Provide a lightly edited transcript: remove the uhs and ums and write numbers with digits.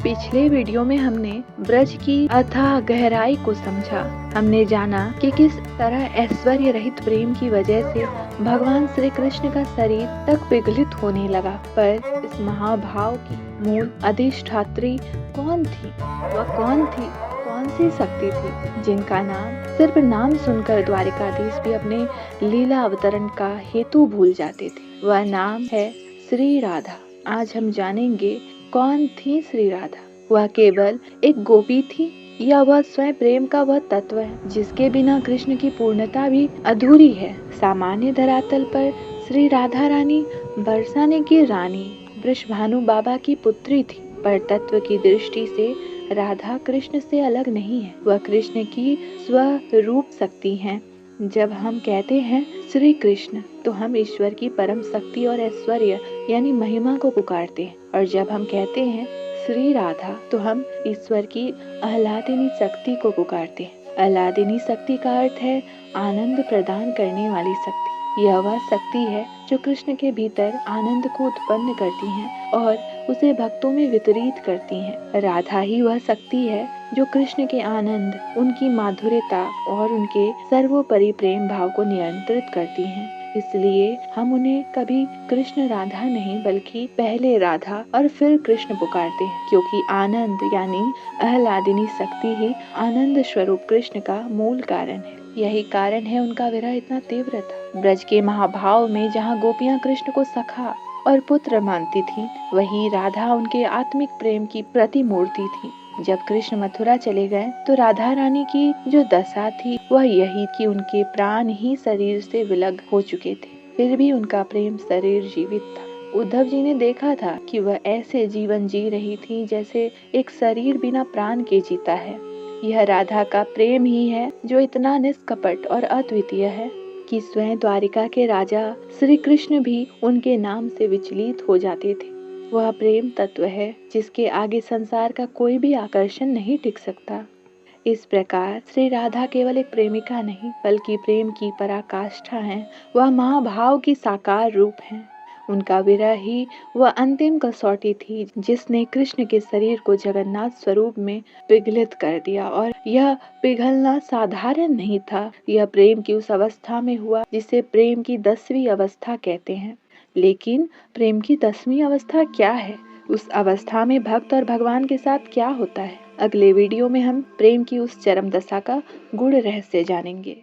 पिछले वीडियो में हमने ब्रज की अथाह गहराई को समझा। हमने जाना कि किस तरह ऐश्वर्य रहित प्रेम की वजह से भगवान श्री कृष्ण का शरीर तक पिघलित होने लगा। पर इस महाभाव की मूल अधिष्ठात्री कौन थी? वह कौन थी? कौन सी शक्ति थी जिनका नाम सिर्फ नाम सुनकर द्वारिकाधीश भी अपने लीला अवतरण का हेतु भूल जाते थे? वह नाम है श्री राधा। आज हम जानेंगे कौन थी श्री राधा। वह केवल एक गोपी थी या वह स्वयं प्रेम का वह तत्व है जिसके बिना कृष्ण की पूर्णता भी अधूरी है। सामान्य धरातल पर श्री राधा रानी बरसाने की रानी वृषभानु बाबा की पुत्री थी, पर तत्व की दृष्टि से राधा कृष्ण से अलग नहीं है। वह कृष्ण की स्वरूप शक्ति है। जब हम कहते हैं श्री कृष्ण तो हम ईश्वर की परम शक्ति और ऐश्वर्य यानी महिमा को पुकारते हैं, और जब हम कहते हैं श्री राधा तो हम ईश्वर की आह्लादिनी शक्ति को पुकारते हैं। आह्लादिनी शक्ति का अर्थ है आनंद प्रदान करने वाली शक्ति। यह वह शक्ति है जो कृष्ण के भीतर आनंद को उत्पन्न करती है और उसे भक्तों में वितरित करती है। राधा ही वह शक्ति है जो कृष्ण के आनंद, उनकी माधुर्यता और उनके सर्वोपरि प्रेम भाव को नियंत्रित करती हैं। इसलिए हम उन्हें कभी कृष्ण राधा नहीं बल्कि पहले राधा और फिर कृष्ण पुकारते हैं, क्योंकि आनंद यानी आह्लादिनी शक्ति ही आनंद स्वरूप कृष्ण का मूल कारण है। यही कारण है उनका विरह इतना तीव्र था। ब्रज के महाभाव में जहाँ गोपियाँ कृष्ण को सखा और पुत्र मानती थीं, वही राधा उनके आत्मिक प्रेम की प्रतिमूर्ति थी। जब कृष्ण मथुरा चले गए तो राधा रानी की जो दशा थी वह यही कि उनके प्राण ही शरीर से विलग हो चुके थे, फिर भी उनका प्रेम शरीर जीवित था। उद्धव जी ने देखा था कि वह ऐसे जीवन जी रही थी जैसे एक शरीर बिना प्राण के जीता है। यह राधा का प्रेम ही है जो इतना निष्कपट और अद्वितीय है कि स्वयं द्वारिका के राजा श्री कृष्ण भी उनके नाम से विचलित हो जाते थे। वह प्रेम तत्व है जिसके आगे संसार का कोई भी आकर्षण नहीं टिक सकता। इस प्रकार श्री राधा केवल एक प्रेमिका नहीं बल्कि प्रेम की पराकाष्ठा है। वह महाभाव की साकार रूप है। उनका विरह ही वह अंतिम कसौटी थी जिसने कृष्ण के शरीर को जगन्नाथ स्वरूप में पिघलित कर दिया, और यह पिघलना साधारण नहीं था। यह प्रेम की उस अवस्था में हुआ जिसे प्रेम की 10वीं अवस्था कहते हैं। लेकिन प्रेम की 10वीं अवस्था क्या है? उस अवस्था में भक्त और भगवान के साथ क्या होता है? अगले वीडियो में हम प्रेम की उस चरम दशा का गूढ़ रहस्य जानेंगे।